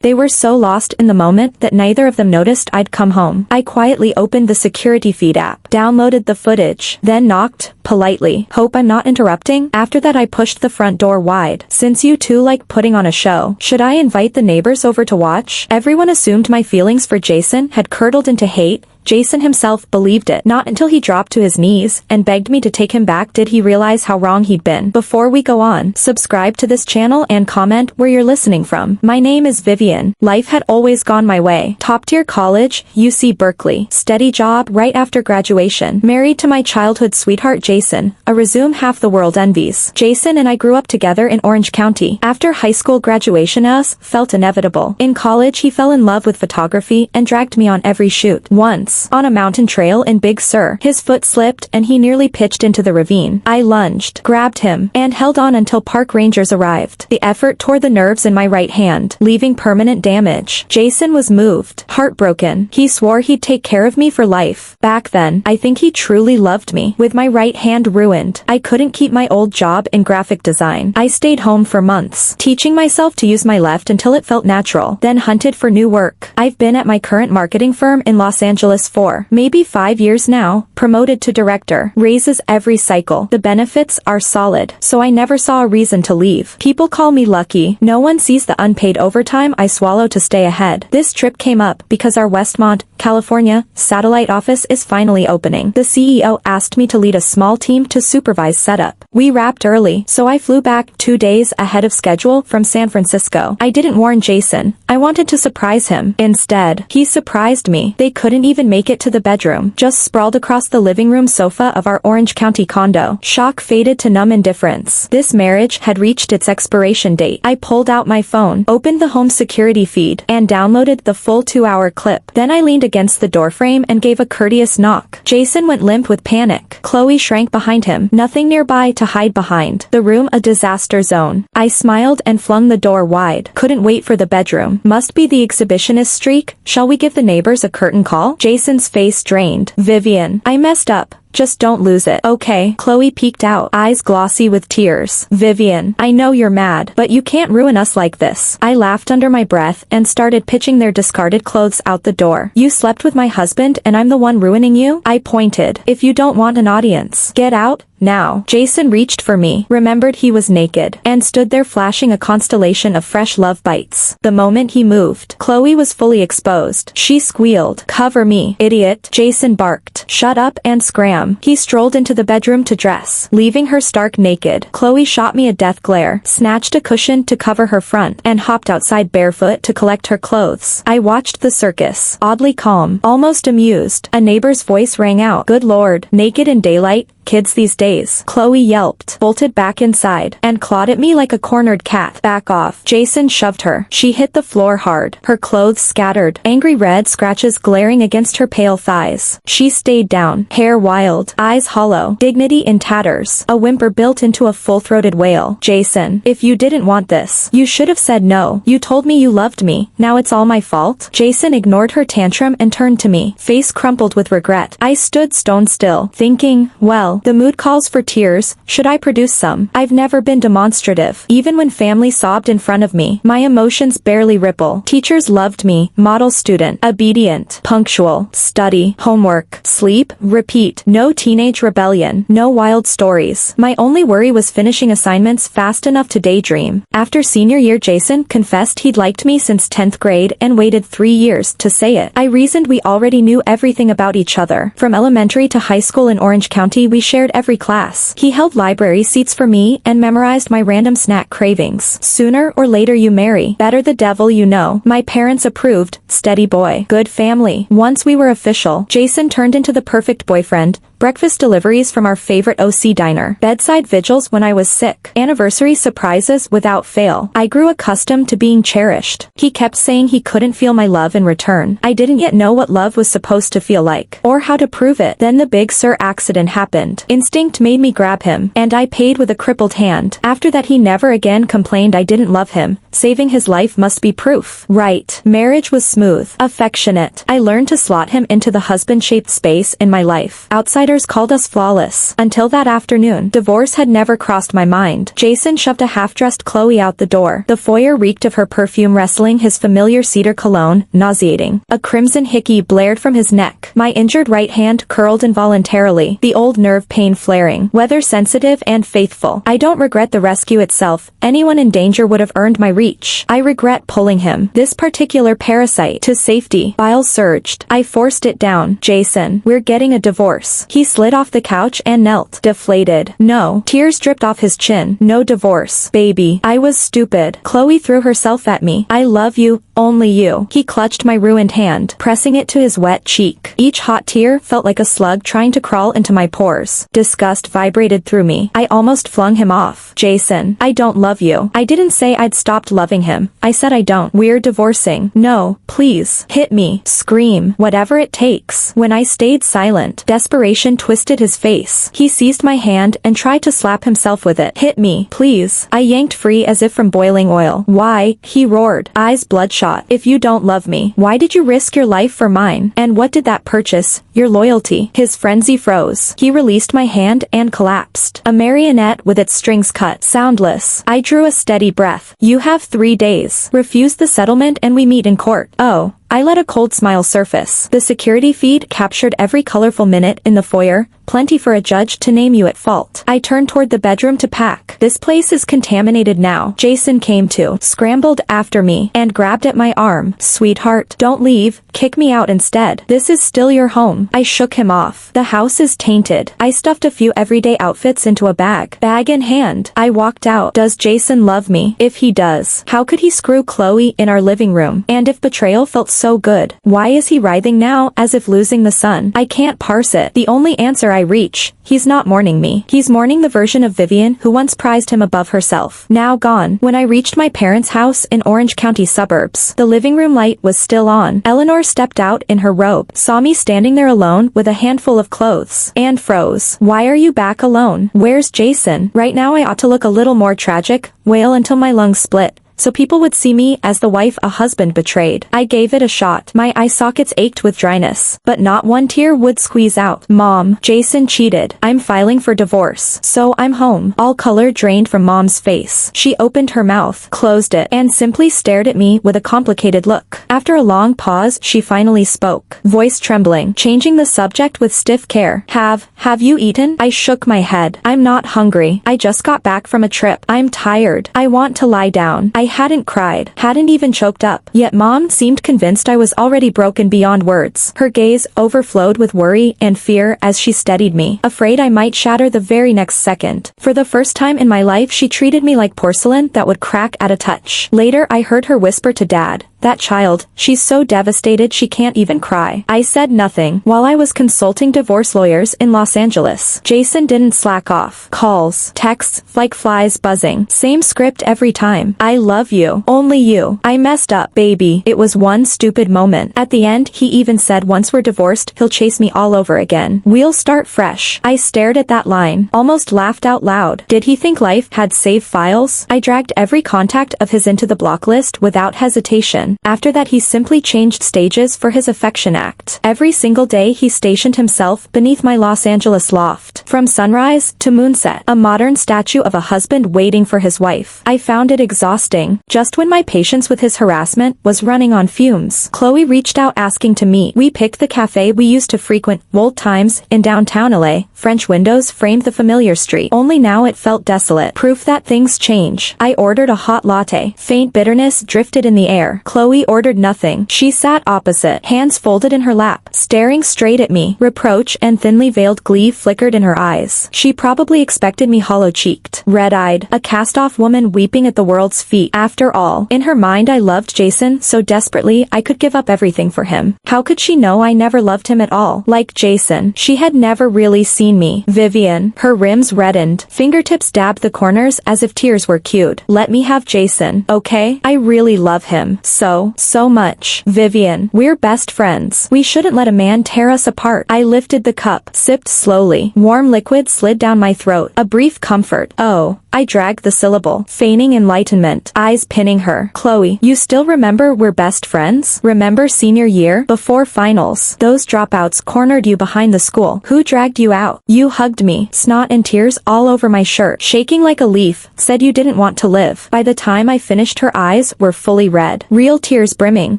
They were so lost in the moment that neither of them noticed I'd come home. I quietly opened the security feed app, downloaded the footage, then knocked, politely. "Hope I'm not interrupting?" After that I pushed the front door wide. "Since you two like putting on a show, should I invite the neighbors over to watch?" Everyone assumed my feelings for Jason had curdled into hate. Jason himself believed it. Not until he dropped to his knees and begged me to take him back did he realize how wrong he'd been. Before we go on, subscribe to this channel and comment where you're listening from. My name is Vivian. Life had always gone my way. Top-tier college, UC Berkeley. Steady job right after graduation. Married to my childhood sweetheart Jason, a resume half the world envies. Jason and I grew up together in Orange County. After high school graduation us felt inevitable. In college he fell in love with photography and dragged me on every shoot. Once, on a mountain trail in Big Sur, his foot slipped and he nearly pitched into the ravine. I lunged, grabbed him, and held on until park rangers arrived. The effort tore the nerves in my right hand, leaving permanent damage. Jason was moved, heartbroken. He swore he'd take care of me for life. Back then, I think he truly loved me. With my right hand ruined, I couldn't keep my old job in graphic design. I stayed home for months, teaching myself to use my left until it felt natural, then hunted for new work. I've been at my current marketing firm in Los Angeles for maybe 5 years now, promoted to director, raises every cycle. The benefits are solid, so I never saw a reason to leave. People call me lucky. No one sees the unpaid overtime I swallow to stay ahead. This trip came up because our Westmont, California, satellite office is finally opening. The CEO asked me to lead a small team to supervise setup. We wrapped early, so I flew back 2 days ahead of schedule from San Francisco. I didn't warn Jason. I wanted to surprise him. Instead, he surprised me. They couldn't even make it to the bedroom, just sprawled across the living room sofa of our Orange County condo. Shock faded to numb indifference. This marriage had reached its expiration date. I pulled out my phone, opened the home security feed, and downloaded the full 2-hour clip. Then I leaned against the doorframe and gave a courteous knock. Jason went limp with panic. Chloe shrank behind him, nothing nearby to hide behind. The room a disaster zone. I smiled and flung the door wide. Couldn't wait for the bedroom. Must be the exhibitionist streak. Shall we give the neighbors a curtain call? Jason's face drained. "Vivian, I messed up. Just don't lose it." "Okay." Chloe peeked out, eyes glossy with tears. "Vivian, I know you're mad, but you can't ruin us like this." I laughed under my breath and started pitching their discarded clothes out the door. "You slept with my husband and I'm the one ruining you?" I pointed. "If you don't want an audience, get out now." Jason reached for me, remembered he was naked, and stood there flashing a constellation of fresh love bites. The moment he moved, Chloe was fully exposed. She squealed. "Cover me, idiot." Jason barked. "Shut up and scram." He strolled into the bedroom to dress, leaving her stark naked. Chloe shot me a death glare, snatched a cushion to cover her front, and hopped outside barefoot to collect her clothes. I watched the circus, oddly calm, almost amused. A neighbor's voice rang out. "Good Lord, naked in daylight? Kids these days." Chloe yelped, bolted back inside, and clawed at me like a cornered cat. "Back off." Jason shoved her. She hit the floor hard, her clothes scattered, angry red scratches glaring against her pale thighs. She stayed down, hair wild, eyes hollow, dignity in tatters, a whimper built into a full-throated wail. "Jason, if you didn't want this, you should have said no. You told me you loved me. Now it's all my fault?" Jason ignored her tantrum and turned to me, face crumpled with regret. I stood stone still, thinking, well, the mood calls for tears. Should I produce some? I've never been demonstrative. Even when family sobbed in front of me, my emotions barely ripple. Teachers loved me, model student, obedient, punctual, study, homework, sleep, repeat. No teenage rebellion, no wild stories. My only worry was finishing assignments fast enough to daydream. After senior year, Jason confessed he'd liked me since 10th grade and waited 3 years to say it. I reasoned we already knew everything about each other. From elementary to high school in Orange County, we shared every class. He held library seats for me and memorized my random snack cravings. Sooner or later you marry. Better the devil you know. My parents approved. Steady boy. Good family. Once we were official, Jason turned into the perfect boyfriend. Breakfast deliveries from our favorite OC diner. Bedside vigils when I was sick. Anniversary surprises without fail. I grew accustomed to being cherished. He kept saying he couldn't feel my love in return. I didn't yet know what love was supposed to feel like, or how to prove it. Then the Big Sur accident happened. Instinct made me grab him, and I paid with a crippled hand. After that he never again complained I didn't love him. Saving his life must be proof. Right. Marriage was smooth, affectionate. I learned to slot him into the husband-shaped space in my life. Outside Babysitters called us flawless. Until that afternoon, divorce had never crossed my mind. Jason shoved a half-dressed Chloe out the door. The foyer reeked of her perfume, wrestling his familiar cedar cologne, nauseating. A crimson hickey blared from his neck. My injured right hand curled involuntarily, the old nerve pain flaring. Weather-sensitive and faithful. I don't regret the rescue itself. Anyone in danger would have earned my reach. I regret pulling him. This particular parasite to safety. Bile surged. I forced it down. Jason, we're getting a divorce. He slid off the couch and knelt, deflated. No. Tears dripped off his chin. No divorce. Baby. I was stupid. Chloe threw herself at me. I love you, only you. He clutched my ruined hand, pressing it to his wet cheek. Each hot tear felt like a slug trying to crawl into my pores. Disgust vibrated through me. I almost flung him off. Jason, I don't love you. I didn't say I'd stopped loving him. I said I don't. We're divorcing. No, please. Hit me. Scream. Whatever it takes. When I stayed silent, desperation twisted his face. He seized my hand and tried to slap himself with it. Hit me, please. I yanked free as if from boiling oil. Why? He roared, eyes bloodshot. If you don't love me, why did you risk your life for mine? And what did that purchase? Your loyalty. His frenzy froze. He released my hand and collapsed. A marionette with its strings cut. Soundless. I drew a steady breath. You have 3 days. Refuse the settlement and we meet in court. Oh. I let a cold smile surface. The security feed captured every colorful minute in the foyer, plenty for a judge to name you at fault. I turned toward the bedroom to pack. This place is contaminated now. Jason came to, scrambled after me, and grabbed at my arm. Sweetheart, don't leave. Kick me out instead. This is still your home. I shook him off. The house is tainted. I stuffed a few everyday outfits into a bag. Bag in hand, I walked out. Does Jason love me? If he does, how could he screw Chloe in our living room? And if betrayal felt so good, why is he writhing now as if losing the sun? I can't parse it. The only answer I reach, he's not mourning me. He's mourning the version of Vivian who once prized him above herself. Now gone. When I reached my parents' house in Orange County suburbs, the living room light was still on. Eleanor stepped out in her robe, saw me standing there alone with a handful of clothes, and froze. Why are you back alone? Where's Jason? Right now I ought to look a little more tragic, wail until my lungs split, so people would see me as the wife a husband betrayed. I gave it a shot. My eye sockets ached with dryness, but not one tear would squeeze out. Mom, Jason cheated. I'm filing for divorce, so I'm home. All color drained from Mom's face. She opened her mouth, closed it, and simply stared at me with a complicated look. After a long pause, she finally spoke, voice trembling, changing the subject with stiff care. Have you eaten? I shook my head. I'm not hungry. I just got back from a trip. I'm tired. I want to lie down. I hadn't cried, hadn't even choked up. Yet Mom seemed convinced I was already broken beyond words. Her gaze overflowed with worry and fear as she steadied me, afraid I might shatter the very next second. For the first time in my life, she treated me like porcelain that would crack at a touch. Later, I heard her whisper to Dad, "That child, she's so devastated she can't even cry." I said nothing. While I was consulting divorce lawyers in Los Angeles, Jason didn't slack off. Calls, texts, like flies buzzing. Same script every time. I love you. Only you. I messed up, baby. It was one stupid moment. At the end, he even said once we're divorced, he'll chase me all over again. We'll start fresh. I stared at that line, almost laughed out loud. Did he think life had save files? I dragged every contact of his into the block list without hesitation. After that, he simply changed stages for his affection act. Every single day he stationed himself beneath my Los Angeles loft. From sunrise to moonset, a modern statue of a husband waiting for his wife. I found it exhausting. Just when my patience with his harassment was running on fumes, Chloe reached out asking to meet. We picked the cafe we used to frequent, old times, in downtown LA. French windows framed the familiar street. Only now it felt desolate. Proof that things change. I ordered a hot latte. Faint bitterness drifted in the air. Chloe ordered nothing. She sat opposite, hands folded in her lap, staring straight at me. Reproach and thinly veiled glee flickered in her eyes. She probably expected me hollow-cheeked, red-eyed, a cast-off woman weeping at the world's feet. After all, in her mind I loved Jason so desperately I could give up everything for him. How could she know I never loved him at all? Like Jason, she had never really seen me. Vivian. Her rims reddened. Fingertips dabbed the corners as if tears were cued. Let me have Jason, okay? I really love him. So much. Vivian. We're best friends. We shouldn't let a man tear us apart. I lifted the cup, sipped slowly. Warm liquid slid down my throat. A brief comfort. Oh, I dragged the syllable, feigning enlightenment, eyes pinning her. Chloe, you still remember we're best friends? Remember senior year? Before finals. Those dropouts cornered you behind the school. Who dragged you out? You hugged me, snot and tears all over my shirt, shaking like a leaf, said you didn't want to live. By the time I finished, her eyes were fully red, real tears brimming.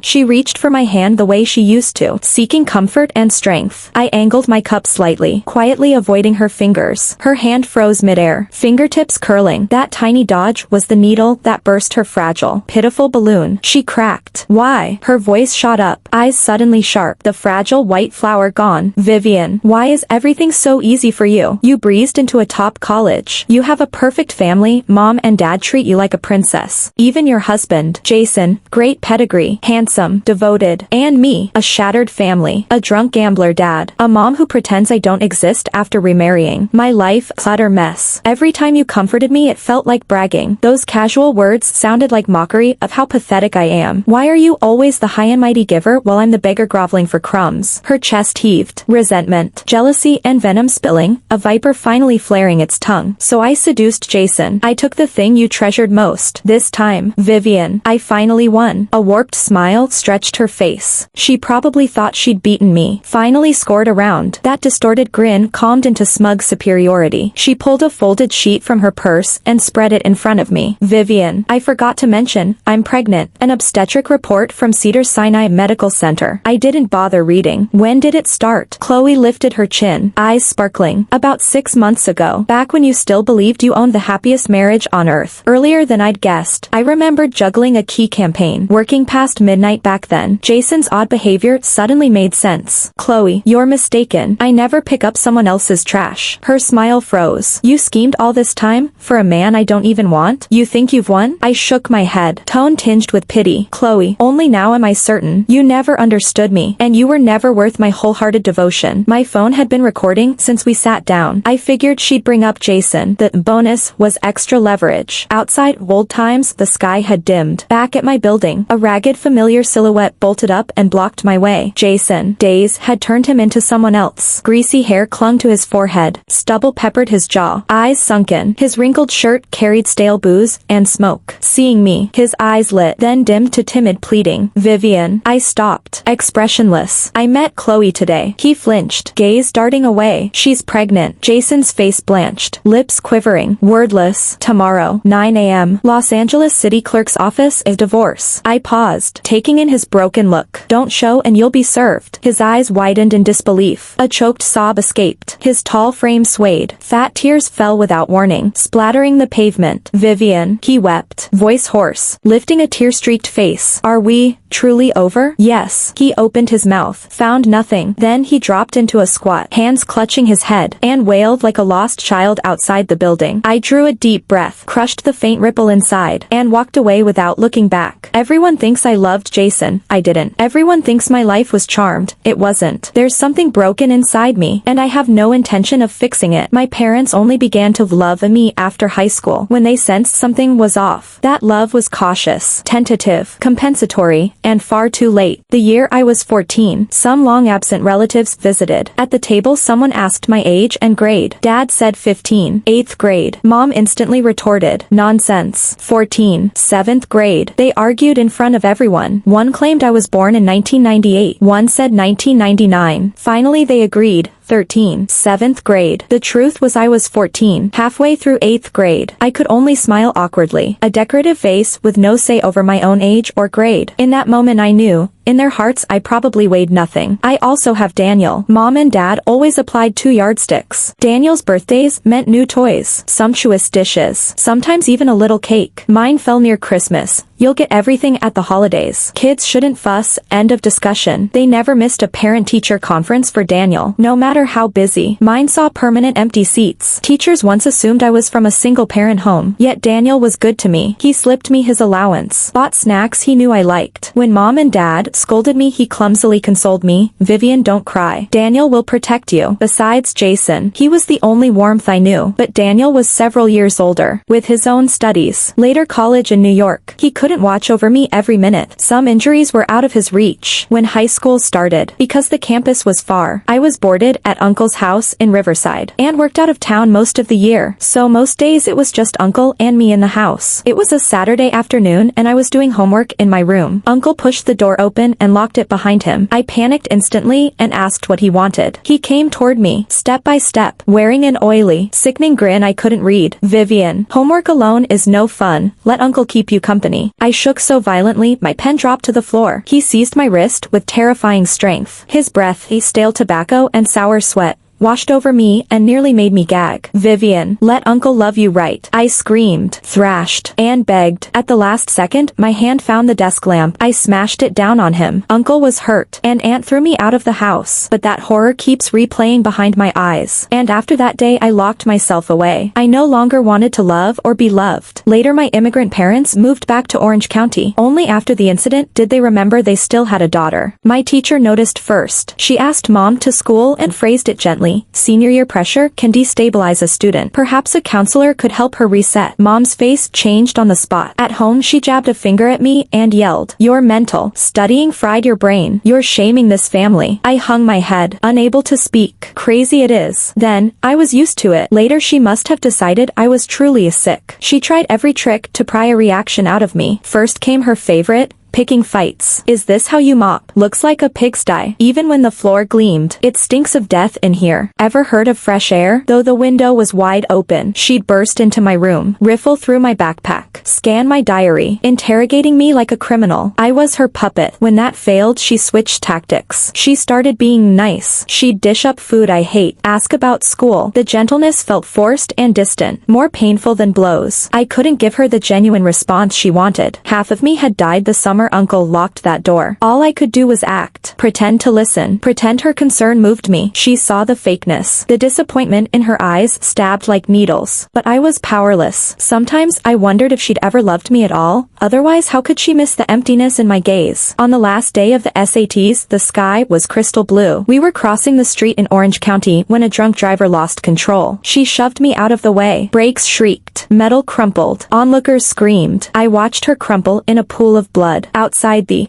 She reached for my hand the way she used to, seeking comfort and strength. I angled my cup slightly, quietly avoiding her fingers. Her hand froze midair, fingertips curling. That tiny dodge was the needle that burst her fragile, pitiful balloon. She cracked. Why? Her voice shot up, eyes suddenly sharp, the fragile white flower gone. Vivian, why is everything so easy for you? You breezed into a top college. You have a perfect family, mom and dad treat you like a princess. Even your husband, Jason, great pedigree, handsome, devoted. And me, a shattered family, a drunk gambler dad, a mom who pretends I don't exist after remarrying. My life, utter mess. Every time you comforted me it felt like bragging. Those casual words sounded like mockery of how pathetic I am. Why are you always the high and mighty giver while I'm the beggar groveling for crumbs? Her chest heaved. Resentment, jealousy and venom spilling, a viper finally flaring its tongue. So I seduced Jason. I took the thing you treasured most. This time, Vivian, I finally won. A warped smile stretched her face. She probably thought she'd beaten me. Finally scored a round. That distorted grin calmed into smug superiority. She pulled a folded sheet from her purse and spread it in front of me. Vivian, I forgot to mention, I'm pregnant. An obstetric report from Cedars-Sinai Medical Center. I didn't bother reading. When did it start? Chloe lifted her chin, eyes sparkling. About 6 months ago. Back when you still believed you owned the happiest marriage on earth. Earlier than I'd guessed. I remembered juggling a key campaign, working past midnight back then. Jason's odd behavior suddenly made sense. Chloe, you're mistaken. I never pick up someone else's trash. Her smile froze. You schemed all this time? For a man I don't even want? You think you've won? I shook my head, tone tinged with pity. Chloe, only now am I certain. You never understood me, and you were never worth my wholehearted devotion. My phone had been recording since we sat down. I figured she'd bring up Jason. The bonus was extra leverage. Outside old times, the sky had dimmed. Back at my building, a ragged familiar silhouette bolted up and blocked my way. Jason, days had turned him into someone else. Greasy hair clung to his forehead. Stubble peppered his jaw. Eyes sunken. His wrinkled shirt carried stale booze and smoke. Seeing me, his eyes lit, then dimmed to timid pleading. Vivian. I stopped, expressionless. I met Chloe today. He flinched, gaze darting away. She's pregnant. Jason's face blanched, lips quivering. Wordless. Tomorrow, 9 a.m. Los Angeles City Clerk's office, a divorce. I paused, taking in his broken look. Don't show and you'll be served. His eyes widened in disbelief. A choked sob escaped. His tall frame swayed. Fat tears fell without warning, splattering the pavement. Vivian, he wept, voice hoarse, lifting a tear-streaked face. Are we truly over? Yes. He opened his mouth, found nothing. Then he dropped into a squat, hands clutching his head, and wailed like a lost child outside the building. I drew a deep breath, crushed the faint ripple inside, and walked away without looking back. Everyone thinks I loved Jason. I didn't. Everyone thinks my life was charmed. It wasn't. There's something broken inside me, and I have no intention of fixing it. My parents only began to love me after high school, when they sensed something was off. That love was cautious, tentative, compensatory, and far too late. The year I was 14, some long-absent relatives visited. At the table someone asked my age and grade. Dad said 15, 8th grade. Mom instantly retorted, nonsense, 14, 7th grade. They argued in front of everyone. One claimed I was born in 1998. One said 1999. Finally they agreed. 13, 7th grade. The truth was I was 14, halfway through 8th grade. I could only smile awkwardly, a decorative face with no say over my own age or grade. In that moment I knew, in their hearts I probably weighed nothing. I also have Daniel. Mom and Dad always applied 2 yardsticks. Daniel's birthdays meant new toys, sumptuous dishes, sometimes even a little cake. Mine fell near Christmas. You'll get everything at the holidays. Kids shouldn't fuss, end of discussion. They never missed a parent-teacher conference for Daniel, no matter how busy. Mine saw permanent empty seats. Teachers once assumed I was from a single-parent home, yet Daniel was good to me. He slipped me his allowance, bought snacks he knew I liked. When Mom and Dad scolded me he clumsily consoled me, Vivian, don't cry. Daniel will protect you. Besides Jason, he was the only warmth I knew. But Daniel was several years older, with his own studies, later college in New York. He couldn't couldn't watch over me every minute. Some injuries were out of his reach when high school started. Because the campus was far, I was boarded at Uncle's house in Riverside and worked out of town most of the year, so most days it was just Uncle and me in the house. It was a Saturday afternoon and I was doing homework in my room. Uncle pushed the door open and locked it behind him. I panicked instantly and asked what he wanted. He came toward me, step by step, wearing an oily, sickening grin I couldn't read. "Vivian, homework alone is no fun. Let Uncle keep you company." I shook so violently my pen dropped to the floor. He seized my wrist with terrifying strength. His breath, stale tobacco and sour sweat, washed over me and nearly made me gag. "Vivian, let Uncle love you right." I screamed, thrashed, and begged. At the last second, my hand found the desk lamp. I smashed it down on him. Uncle was hurt, and Aunt threw me out of the house. But that horror keeps replaying behind my eyes. And after that day I locked myself away. I no longer wanted to love or be loved. Later my immigrant parents moved back to Orange County. Only after the incident did they remember they still had a daughter. My teacher noticed first. She asked Mom to school and phrased it gently. "Senior year pressure can destabilize a student. Perhaps a counselor could help her reset." Mom's face changed on the spot. At home she jabbed a finger at me and yelled, "You're mental. Studying fried your brain. You're shaming this family." I hung my head, unable to speak. Crazy it is. Then, I was used to it. Later she must have decided I was truly sick. She tried every trick to pry a reaction out of me. First came her favorite, picking fights. "Is this how you mop? Looks like a pigsty." Even when the floor gleamed, "It stinks of death in here. Ever heard of fresh air?" Though the window was wide open, she'd burst into my room, riffle through my backpack, scan my diary, interrogating me like a criminal. I was her puppet. When that failed, she switched tactics. She started being nice. She'd dish up food I hate, ask about school. The gentleness felt forced and distant, more painful than blows. I couldn't give her the genuine response she wanted. Half of me had died the summer Uncle locked that door. All I could do was act, pretend to listen, pretend her concern moved me. She saw the fakeness. The disappointment in her eyes stabbed like needles. But I was powerless. Sometimes I wondered if she'd ever loved me at all. Otherwise, how could she miss the emptiness in my gaze? On the last day of the SATs, the sky was crystal blue. We were crossing the street in Orange County when a drunk driver lost control. She shoved me out of the way. Brakes shrieked. Metal crumpled. Onlookers screamed. I watched her crumple in a pool of blood. Outside the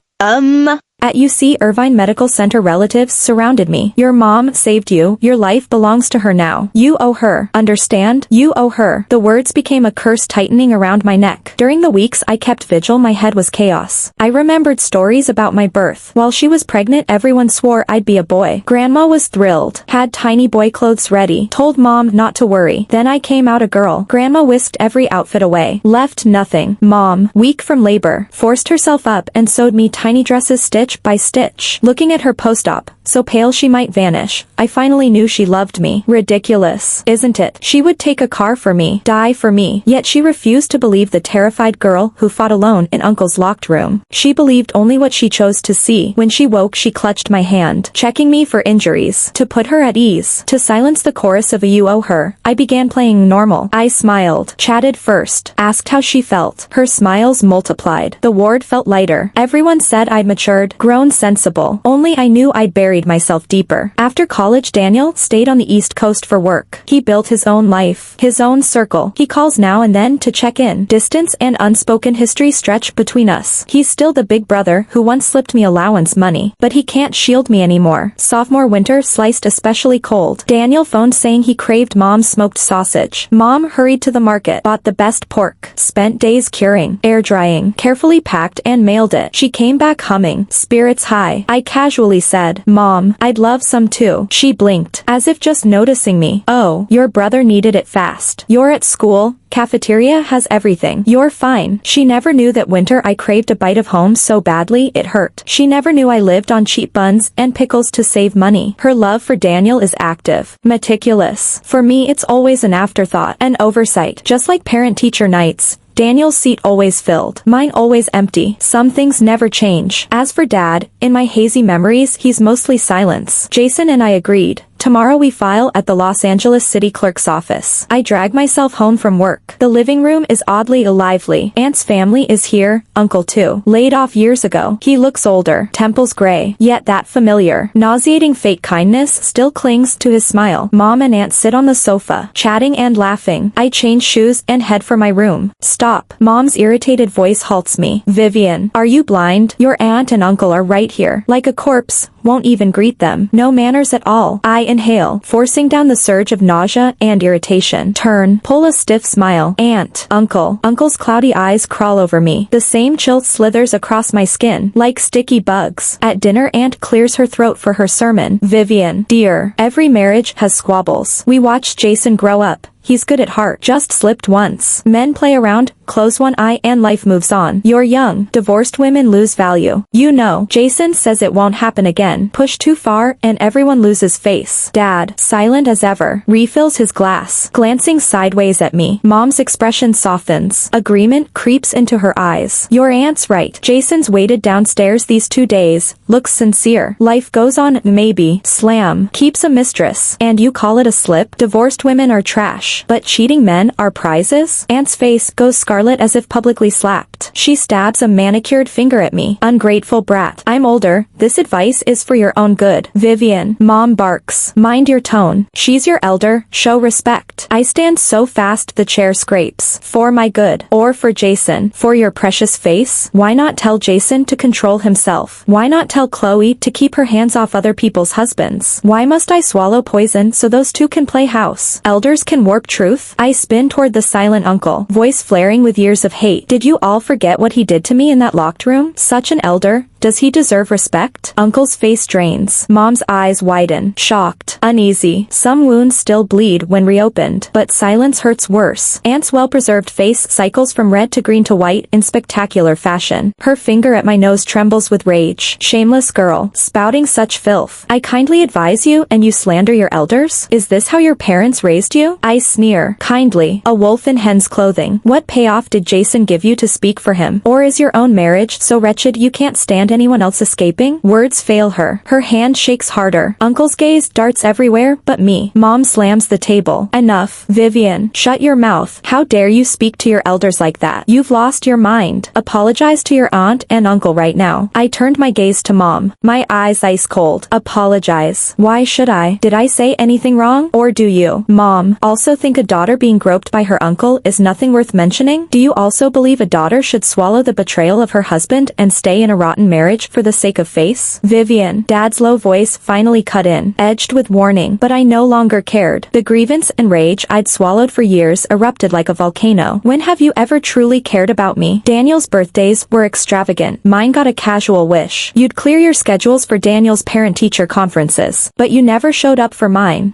at UC Irvine Medical Center, relatives surrounded me. "Your mom saved you. Your life belongs to her now. You owe her. Understand? You owe her." The words became a curse tightening around my neck. During the weeks I kept vigil, my head was chaos. I remembered stories about my birth. While she was pregnant, everyone swore I'd be a boy. Grandma was thrilled. Had tiny boy clothes ready. Told Mom not to worry. Then I came out a girl. Grandma whisked every outfit away. Left nothing. Mom, weak from labor, forced herself up and sewed me tiny dresses stitch by stitch. Looking at her post-op, so pale she might vanish, I finally knew she loved me. Ridiculous, isn't it? She would take a car for me, die for me. Yet she refused to believe the terrified girl who fought alone in Uncle's locked room. She believed only what she chose to see. When she woke, she clutched my hand, checking me for injuries. To put her at ease, to silence the chorus of a "you owe her," I began playing normal. I smiled, chatted first, asked how she felt. Her smiles multiplied. The ward felt lighter. Everyone said I'd matured, grown sensible. Only I knew I'd buried myself deeper. After college, Daniel stayed on the East Coast for work. He built his own life, his own circle. He calls now and then to check in. Distance and unspoken history stretch between us. He's still the big brother who once slipped me allowance money, but he can't shield me anymore. Sophomore winter sliced especially cold. Daniel phoned saying he craved Mom's smoked sausage. Mom hurried to the market, bought the best pork, spent days curing, air drying, carefully packed and mailed it. She came back humming, spirits high. I casually said, "Mom, I'd love some too." She blinked, as if just noticing me. "Oh, your brother needed it fast. You're at school. Cafeteria has everything. You're fine." She never knew that winter I craved a bite of home so badly it hurt. She never knew I lived on cheap buns and pickles to save money. Her love for Daniel is active, meticulous. For me, it's always an afterthought, an oversight. Just like parent-teacher nights, Daniel's seat always filled, mine always empty. Some things never change. As for Dad, in my hazy memories, he's mostly silence. Jason and I agreed Tomorrow we file at the Los Angeles City Clerk's office. I drag myself home from work. The living room is oddly lively. Aunt's family is here, uncle too. Laid off years ago. He looks older, temples gray, yet that familiar, nauseating fake kindness still clings to his smile. Mom and aunt sit on the sofa, chatting and laughing. I change shoes and head for my room. Stop. Mom's irritated voice halts me. Vivian, are you blind? Your aunt and uncle are right here. Like a corpse. Won't even greet them. No manners at all. I inhale, forcing down the surge of nausea and irritation. Turn, pull a stiff smile. Aunt, uncle. Uncle's cloudy eyes crawl over me. The same chill slithers across my skin, like sticky bugs. At dinner, aunt clears her throat for her sermon. Vivian, dear, every marriage has squabbles. We watched Jason grow up. He's good at heart. Just slipped once. Men play around, close one eye and life moves on. You're young. Divorced women lose value. You know. Jason says it won't happen again. Push too far and everyone loses face. Dad, silent as ever, refills his glass, glancing sideways at me. Mom's expression softens. Agreement creeps into her eyes. Your aunt's right. Jason's waited downstairs these 2 days. Looks sincere. Life goes on, maybe. Slam. Keeps a mistress. And you call it a slip? Divorced women are trash. But cheating men are prizes? Aunt's face goes scarlet as if publicly slapped. She stabs a manicured finger at me. Ungrateful brat. I'm older. This advice is for your own good. Vivian. Mom barks. Mind your tone. She's your elder. Show respect. I stand so fast the chair scrapes. For my good. Or for Jason. For your precious face? Why not tell Jason to control himself? Why not tell Chloe to keep her hands off other people's husbands? Why must I swallow poison so those two can play house? Elders can warp truth? I spin toward the silent uncle, voice flaring with years of hate. Did you all forget what he did to me in that locked room? Such an elder. Does he deserve respect? Uncle's face drains. Mom's eyes widen. Shocked. Uneasy. Some wounds still bleed when reopened, but silence hurts worse. Aunt's well-preserved face cycles from red to green to white in spectacular fashion. Her finger at my nose trembles with rage. Shameless girl. Spouting such filth. I kindly advise you and you slander your elders? Is this how your parents raised you? I sneer. Kindly. A wolf in hen's clothing. What payoff did Jason give you to speak for him? Or is your own marriage so wretched you can't stand anyone else escaping? Words fail her. Her hand shakes harder. Uncle's gaze darts everywhere but me. Mom slams the table. Enough. Vivian, shut your mouth. How dare you speak to your elders like that? You've lost your mind. Apologize to your aunt and uncle right now. I turned my gaze to Mom. My eyes ice cold. Apologize. Why should I? Did I say anything wrong? Or do you, Mom, also think a daughter being groped by her uncle is nothing worth mentioning? Do you also believe a daughter should swallow the betrayal of her husband and stay in a rotten marriage for the sake of face? Vivian, Dad's low voice finally cut in, edged with warning, but I no longer cared. The grievance and rage I'd swallowed for years erupted like a volcano. When have you ever truly cared about me? Daniel's birthdays were extravagant. Mine got a casual wish. You'd clear your schedules for Daniel's parent-teacher conferences, but you never showed up for mine.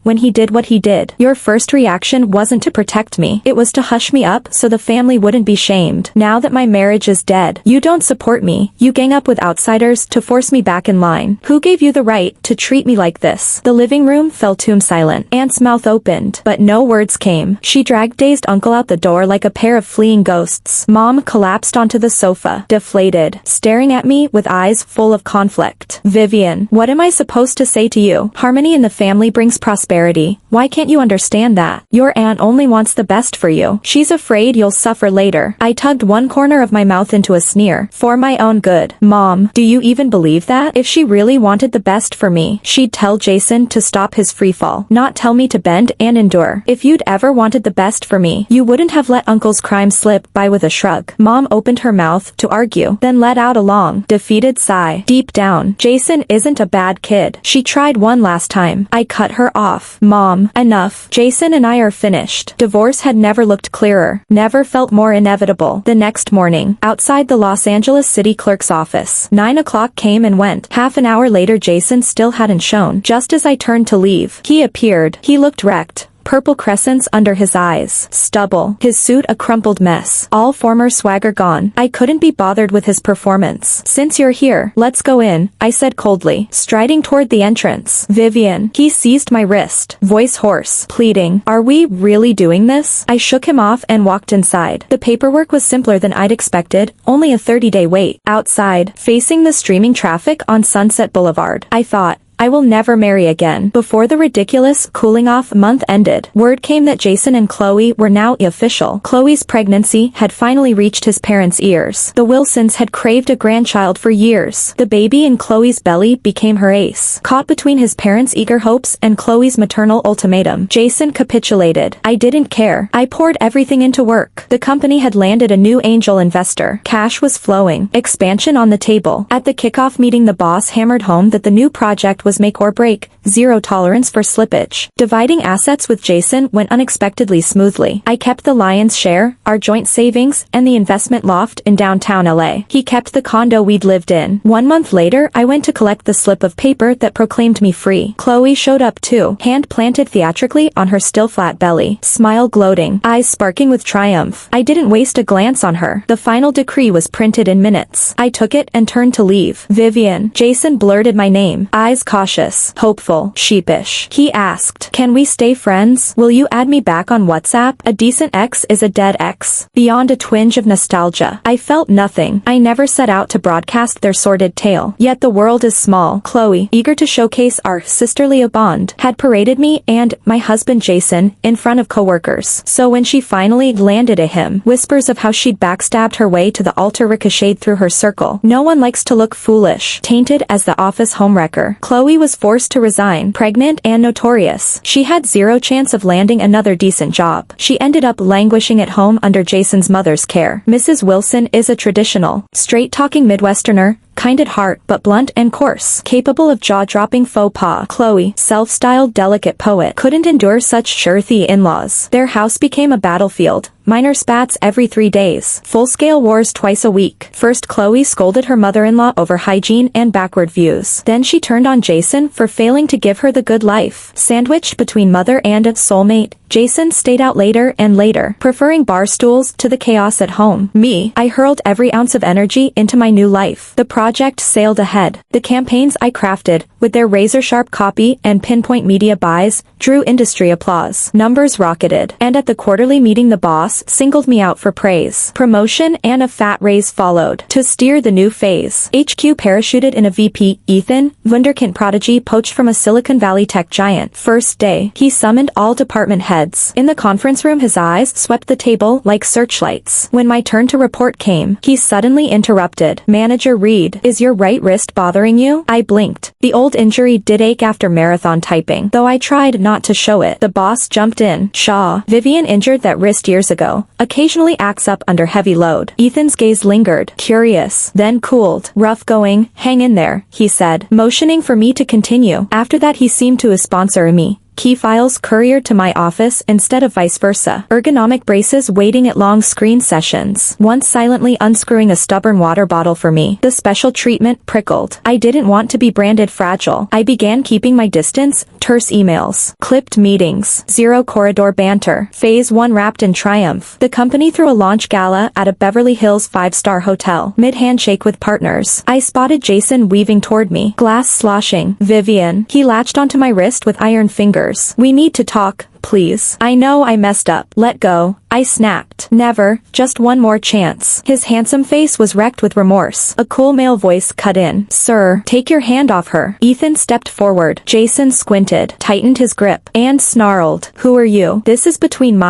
When he did what he did, your first reaction wasn't to protect me. It was to hush me up so the family wouldn't be shamed. Now that my marriage is dead, you don't support me. You gang up with outsiders to force me back in line. Who gave you the right to treat me like this? The living room fell tomb silent. Aunt's mouth opened, but no words came. She dragged dazed uncle out the door like a pair of fleeing ghosts. Mom collapsed onto the sofa, deflated, staring at me with eyes full of conflict. Vivian, what am I supposed to say to you? Harmony in the family brings prosperity. Why can't you understand that? Your aunt only wants the best for you. She's afraid you'll suffer later. I tugged one corner of my mouth into a sneer. For my own good. Mom, do you even believe that? If she really wanted the best for me, she'd tell Jason to stop his freefall, not tell me to bend and endure. If you'd ever wanted the best for me, you wouldn't have let Uncle's crime slip by with a shrug. Mom opened her mouth to argue, then let out a long, defeated sigh. Deep down, Jason isn't a bad kid. She tried one last time. I cut her off. Mom, enough. Jason and I are finished. Divorce had never looked clearer, never felt more inevitable. The next morning, outside the Los Angeles City Clerk's office, 9 o'clock came and went. Half an hour later Jason still hadn't shown. Just as I turned to leave, he appeared. He looked wrecked. Purple crescents under his eyes, stubble, his suit a crumpled mess, all former swagger gone. I couldn't be bothered with his performance. Since you're here, let's go in, I said coldly, striding toward the entrance. Vivian, he seized my wrist, voice hoarse, pleading, are we really doing this? I shook him off and walked inside. The paperwork was simpler than I'd expected, only a 30-day wait. Outside, facing the streaming traffic on Sunset Boulevard, I thought, I will never marry again. Before the ridiculous cooling-off month ended, word came that Jason and Chloe were now official. Chloe's pregnancy had finally reached his parents' ears. The Wilsons had craved a grandchild for years. The baby in Chloe's belly became her ace. Caught between his parents' eager hopes and Chloe's maternal ultimatum, Jason capitulated. I didn't care. I poured everything into work. The company had landed a new angel investor. Cash was flowing. Expansion on the table. At the kickoff meeting, the boss hammered home that the new project was make or break, zero tolerance for slippage. Dividing assets with Jason went unexpectedly smoothly. I kept the lion's share, our joint savings, and the investment loft in downtown LA. He kept the condo we'd lived in. 1 month later, I went to collect the slip of paper that proclaimed me free. Chloe showed up too, hand planted theatrically on her still flat belly, smile gloating, eyes sparking with triumph. I didn't waste a glance on her. The final decree was printed in minutes. I took it and turned to leave. Vivian. Jason blurted my name, eyes cautious, hopeful, sheepish. He asked, can we stay friends? Will you add me back on WhatsApp? A decent ex is a dead ex. Beyond a twinge of nostalgia, I felt nothing. I never set out to broadcast their sordid tale. Yet the world is small. Chloe, eager to showcase our sisterly bond, had paraded me and my husband Jason in front of coworkers. So when she finally landed at him, whispers of how she'd backstabbed her way to the altar ricocheted through her circle. No one likes to look foolish, tainted as the office homewrecker. Chloe was forced to resign, pregnant and notorious. She had zero chance of landing another decent job. She ended up languishing at home under Jason's mother's care. Mrs. Wilson is a traditional, straight-talking Midwesterner, kind at heart but blunt and coarse, capable of jaw-dropping faux pas. Chloe, self-styled delicate poet, couldn't endure such shirthy in-laws. Their house became a battlefield. Minor spats every 3 days. Full-scale wars twice a week. First, Chloe scolded her mother-in-law over hygiene and backward views. Then she turned on Jason for failing to give her the good life. Sandwiched between mother and soulmate, Jason stayed out later and later, preferring bar stools to the chaos at home. Me, I hurled every ounce of energy into my new life. The project sailed ahead. The campaigns I crafted, with their razor-sharp copy and pinpoint media buys, drew industry applause. Numbers rocketed. And at the quarterly meeting, the boss singled me out for praise. Promotion and a fat raise followed. To steer the new phase, HQ parachuted in a VP, Ethan, wunderkind prodigy poached from a Silicon Valley tech giant. First day, he summoned all department heads. In the conference room, his eyes swept the table like searchlights. When my turn to report came, he suddenly interrupted. Manager Reed, is your right wrist bothering you? I blinked. The old injury did ache after marathon typing, though I tried not to show it. The boss jumped in. Shaw, Vivian injured that wrist years ago. Occasionally acts up under heavy load. Ethan's gaze lingered, curious, then cooled. Rough going, hang in there, he said, motioning for me to continue. After that he seemed to sponsor me. Key files couriered to my office instead of vice versa. Ergonomic braces waiting at long screen sessions. Once silently unscrewing a stubborn water bottle for me. The special treatment prickled. I didn't want to be branded fragile. I began keeping my distance. Terse emails. Clipped meetings. Zero corridor banter. Phase 1 wrapped in triumph. The company threw a launch gala at a Beverly Hills 5-star hotel. Mid-handshake with partners. I spotted Jason weaving toward me. Glass sloshing. Vivian. He latched onto my wrist with iron fingers. We need to talk, please. I know I messed up. Let go. I snapped. Never, just one more chance. His handsome face was wrecked with remorse. A cool male voice cut in. Sir, take your hand off her. Ethan stepped forward. Jason squinted, tightened his grip, and snarled. Who are you? This is between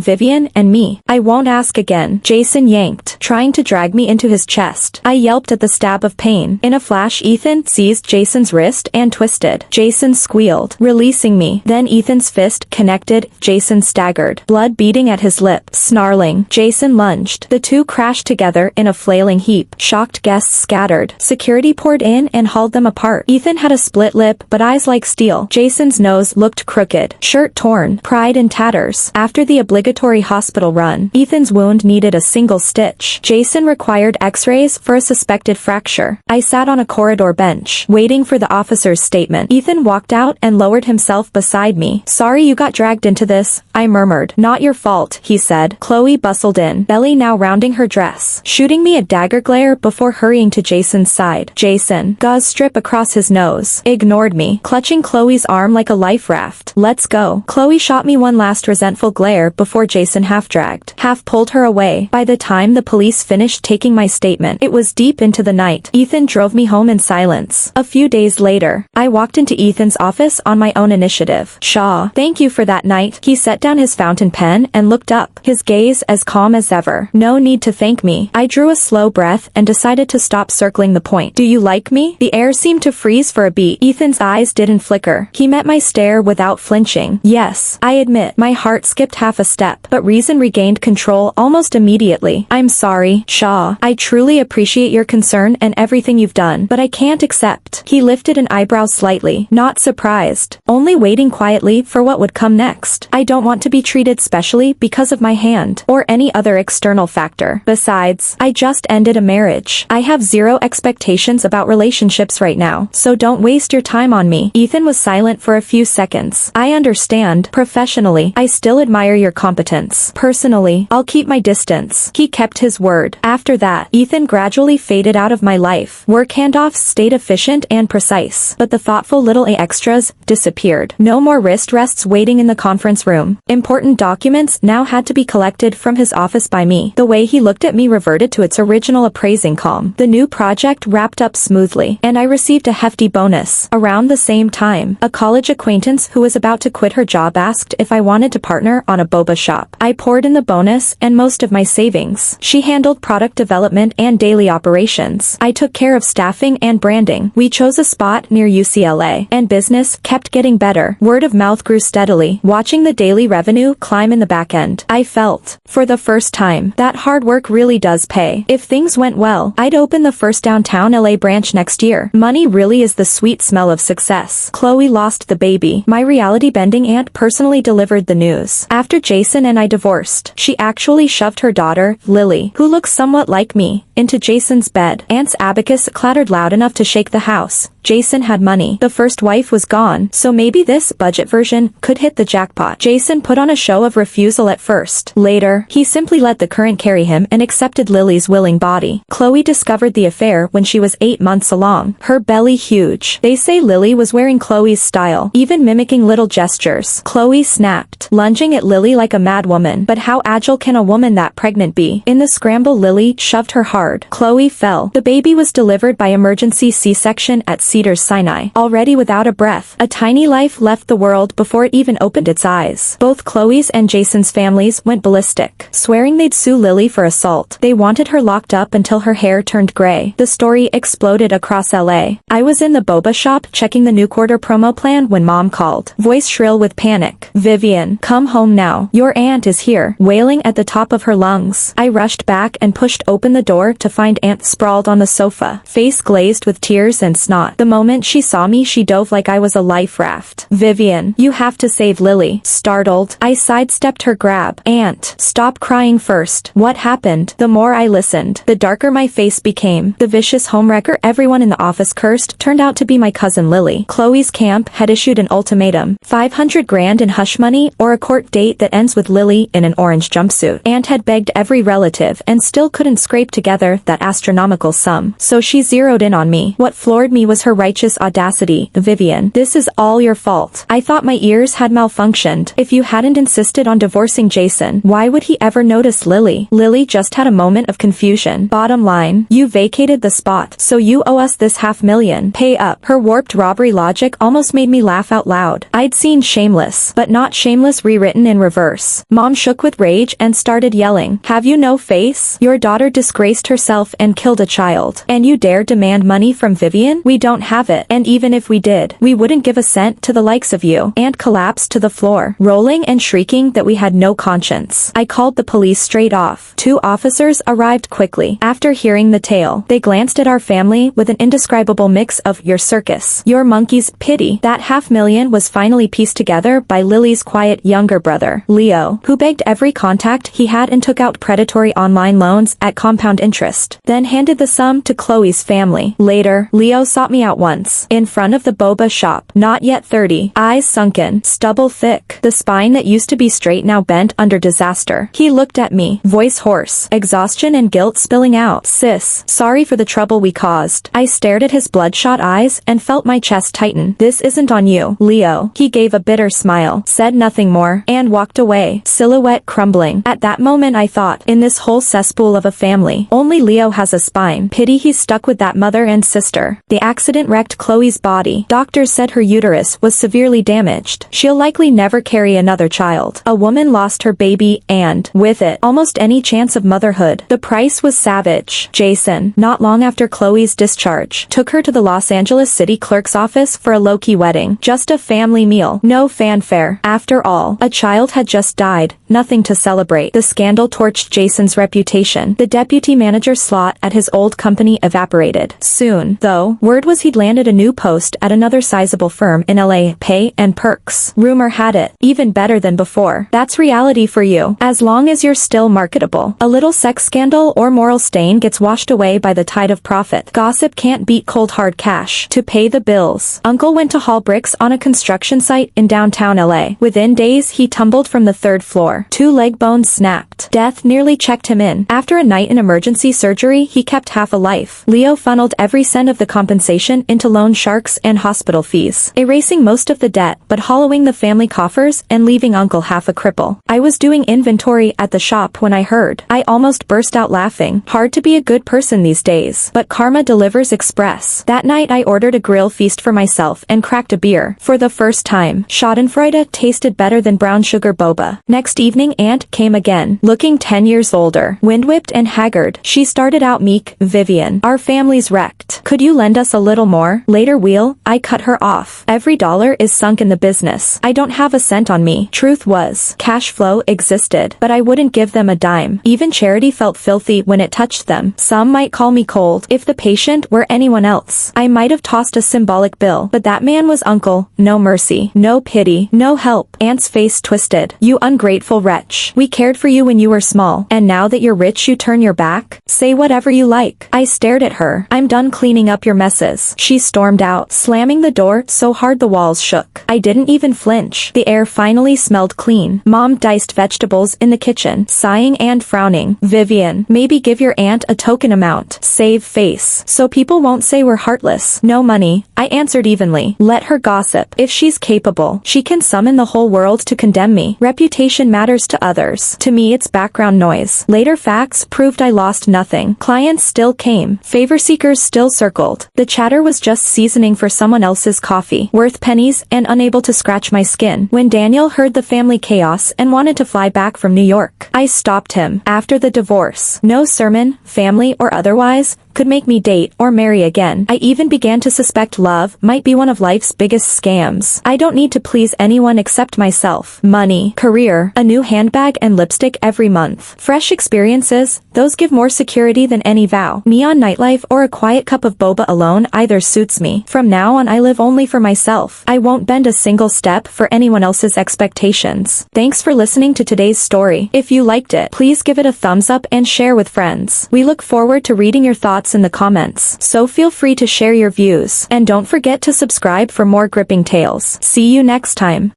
Vivian and me. I won't ask again. Jason yanked, trying to drag me into his chest. I yelped at the stab of pain. In a flash, Ethan seized Jason's wrist and twisted. Jason squealed, releasing me. Then Ethan's fist connected. Jason staggered, blood beading at his lip. Snarling, Jason lunged. The two crashed together in a flailing heap. Shocked guests scattered. Security poured in and hauled them apart. Ethan had a split lip but eyes like steel. Jason's nose looked crooked. Shirt torn. Pride in tatters. After the obligatory hospital run, Ethan's wound needed a single stitch. Jason required x-rays for a suspected fracture. I sat on a corridor bench, waiting for the officer's statement. Ethan walked out and lowered himself beside me. Sorry you got dragged into this," I murmured. "Not your fault," he said. Chloe bustled in, belly now rounding her dress, shooting me a dagger glare before hurrying to Jason's side. Jason, gauze strip across his nose, ignored me, clutching Chloe's arm like a life raft. "Let's go." Chloe shot me one last resentful glare before Jason half-dragged, half-pulled her away. By the time the police finished taking my statement, it was deep into the night. Ethan drove me home in silence. A few days later, I walked into Ethan's office on my own initiative. "Shaw, thank you for that night." He set down his fountain pen and looked up, his gaze as calm as ever. "No need to thank me." I drew a slow breath and decided to stop circling the point. "Do you like me?" The air seemed to freeze for a beat. Ethan's eyes didn't flicker. He met my stare without flinching. "Yes, I admit." My heart skipped half a step, but reason regained control almost immediately. "I'm sorry, Shaw. I truly appreciate your concern and everything you've done, but I can't accept." He lifted an eyebrow slightly, not surprised, only waiting quietly for what would come next. "I don't want to be treated specially because of my hand, or any other external factor. Besides, I just ended a marriage. I have zero expectations about relationships right now, so don't waste your time on me." Ethan was silent for a few seconds. "I understand. Professionally, I still admire your competence. Personally, I'll keep my distance." He kept his word. After that, Ethan gradually faded out of my life. Work handoffs stayed efficient and precise, but the thoughtful little extras disappeared. No more wrist rests waiting in the conference room. Important documents now had to be collected from his office by me. The way he looked at me reverted to its original appraising calm. The new project wrapped up smoothly, and I received a hefty bonus. Around the same time, a college acquaintance who was about to quit her job asked if I wanted to partner on a boba shop. I poured in the bonus and most of my savings. She handled product development and daily operations. I took care of staffing and branding. We chose a spot near UCLA, and business kept getting better. Word of mouth grew steadily, watching the daily revenue climb in the back end. I felt, for the first time, that hard work really does pay. If things went well, I'd open the first downtown LA branch next year. Money really is the sweet smell of success. Chloe lost the baby. My reality-bending aunt personally delivered the news. After Jason and I divorced, she actually shoved her daughter, Lily, who looks somewhat like me, into Jason's bed. Aunt's abacus clattered loud enough to shake the house. Jason had money. The first wife was gone, so maybe this budget version could hit the jackpot. Jason put on a show of refusal at first. Later, he simply let the current carry him and accepted Lily's willing body. Chloe discovered the affair when she was 8 months along, her belly huge. They say Lily was wearing Chloe's style, even mimicking little gestures. Chloe snapped, lunging at Lily like a mad woman. But how agile can a woman that pregnant be? In the scramble, Lily shoved her hard. Chloe fell. The baby was delivered by emergency C-section at Cedars-Sinai. Already without a breath, a tiny life left the world before it even opened its eyes. Both Chloe's and Jason's families went ballistic, swearing they'd sue Lily for assault. They wanted her locked up until her hair turned gray. The story exploded across LA. I was in the boba shop checking the new quarter promo plan when Mom called, voice shrill with panic. "Vivian, come home now. Your aunt is here," wailing at the top of her lungs. I rushed back and pushed open the door to find Aunt sprawled on the sofa, face glazed with tears and snot. The moment she saw me, she dove like I was a life raft. "Vivian, you have to save Lily." Startled, I sidestepped her grab. "Aunt, stop crying first. What happened?" The more I listened, the darker my face became. The vicious homewrecker everyone in the office cursed turned out to be my cousin Lily. Chloe's camp had issued an ultimatum: 500 grand in hush money or a court date that ends with Lily in an orange jumpsuit. Aunt had begged every relative and still couldn't scrape together that astronomical sum, so she zeroed in on me. What floored me was her righteous audacity. "Vivian, this is all your fault. I thought my ears had malfunctioned. If you hadn't insisted on divorcing Jason, why would he ever notice Lily?" Lily just had a moment of confusion. "Bottom line, you vacated the spot, so you owe us this $500,000. Pay up." Her warped robbery logic almost made me laugh out loud. I'd seen Shameless, but not Shameless rewritten in reverse. Mom shook with rage and started yelling, "Have you no face? Your daughter disgraced herself and killed a child, and you dare demand money from Vivian? We don't have it, and even if we did, we wouldn't give a cent to the likes of you." Aunt collapsed to the floor, rolling and shrieking that we had no conscience. I called the police straight off. 2 officers arrived quickly. After hearing the tale, they glanced at our family with an indescribable mix of "your circus, your monkeys, pity." That $500,000 was finally pieced together by Lily's quiet younger brother, Leo, who begged every contact he had and took out predatory online loans at compound interest. interest, then handed the sum to Chloe's family. Later, Leo sought me out once, in front of the boba shop. Not yet 30, eyes sunken, stubble thick, the spine that used to be straight now bent under disaster. He looked at me, voice hoarse, exhaustion and guilt spilling out. Sis, sorry for the trouble we caused. I stared at his bloodshot eyes and felt my chest tighten. This isn't on you, Leo. He gave a bitter smile, said nothing more, and walked away, silhouette crumbling. At that moment I thought, in this whole cesspool of a family, only Leo has a spine. Pity he's stuck with that mother and sister. The accident wrecked Chloe's body. Doctors said her uterus was severely damaged. She'll likely never carry another child. A woman lost her baby and, with it, almost any chance of motherhood. The price was savage. Jason, not long after Chloe's discharge, took her to the Los Angeles city clerk's office for a low-key wedding. Just a family meal. No fanfare. After all, a child had just died. Nothing to celebrate. The scandal torched Jason's reputation. The deputy manager slot at his old company evaporated. Soon, though, word was he'd landed a new post at another sizable firm in LA. Pay and perks. Rumor had it, even better than before. That's reality for you, as long as you're still marketable. A little sex scandal or moral stain gets washed away by the tide of profit. Gossip can't beat cold hard cash. To pay the bills, Uncle went to haul bricks on a construction site in downtown LA. Within days he tumbled from the 3rd floor. 2 leg bones snapped. Death nearly checked him in. After a night in emergency surgery he kept half a life. Leo funneled every cent of the compensation into loan sharks and hospital fees, erasing most of the debt but hollowing the family coffers and leaving Uncle half a cripple. I was doing inventory at the shop when I heard. I almost burst out laughing. Hard to be a good person these days, but karma delivers express. That night I ordered a grill feast for myself and cracked a beer. For the first time, schadenfreude tasted better than brown sugar boba. Next evening Aunt came again, looking 10 years older, wind-whipped and haggard. She started out meek, Vivian, our family's wrecked. Could you lend us a little more? Later I cut her off. Every dollar is sunk in the business. I don't have a cent on me. Truth was, cash flow existed, but I wouldn't give them a dime. Even charity felt filthy when it touched them. Some might call me cold. If the patient were anyone else, I might have tossed a symbolic bill, but that man was Uncle. No mercy, no pity, no help. Aunt's face twisted. You ungrateful wretch. We cared for you when you were small, and now that you're rich you turn your back? Say whatever you like. I stared at her. I'm done cleaning up your messes. She stormed out, slamming the door so hard the walls shook. I didn't even flinch. The air finally smelled clean. Mom diced vegetables in the kitchen, sighing and frowning. Vivian, maybe give your aunt a token amount. Save face, so people won't say we're heartless. No money, I answered evenly. Let her gossip. If she's capable, she can summon the whole world to condemn me. Reputation matters to others. To me it's background noise. Later facts proved I lost nothing. Clients still came. Favor seekers still circled. The chatter was just seasoning for someone else's coffee. Worth pennies and unable to scratch my skin. When Daniel heard the family chaos and wanted to fly back from New York, I stopped him. After the divorce, no sermon, family or otherwise, could make me date or marry again. I even began to suspect love might be one of life's biggest scams. I don't need to please anyone except myself. Money, career, a new handbag and lipstick every month. Fresh experiences, those give more security than any vow. Neon nightlife or a quiet cup of boba alone either suits me. From now on I live only for myself. I won't bend a single step for anyone else's expectations. Thanks for listening to today's story. If you liked it, please give it a thumbs up and share with friends. We look forward to reading your thoughts in the comments, so feel free to share your views. And don't forget to subscribe for more gripping tales. See you next time.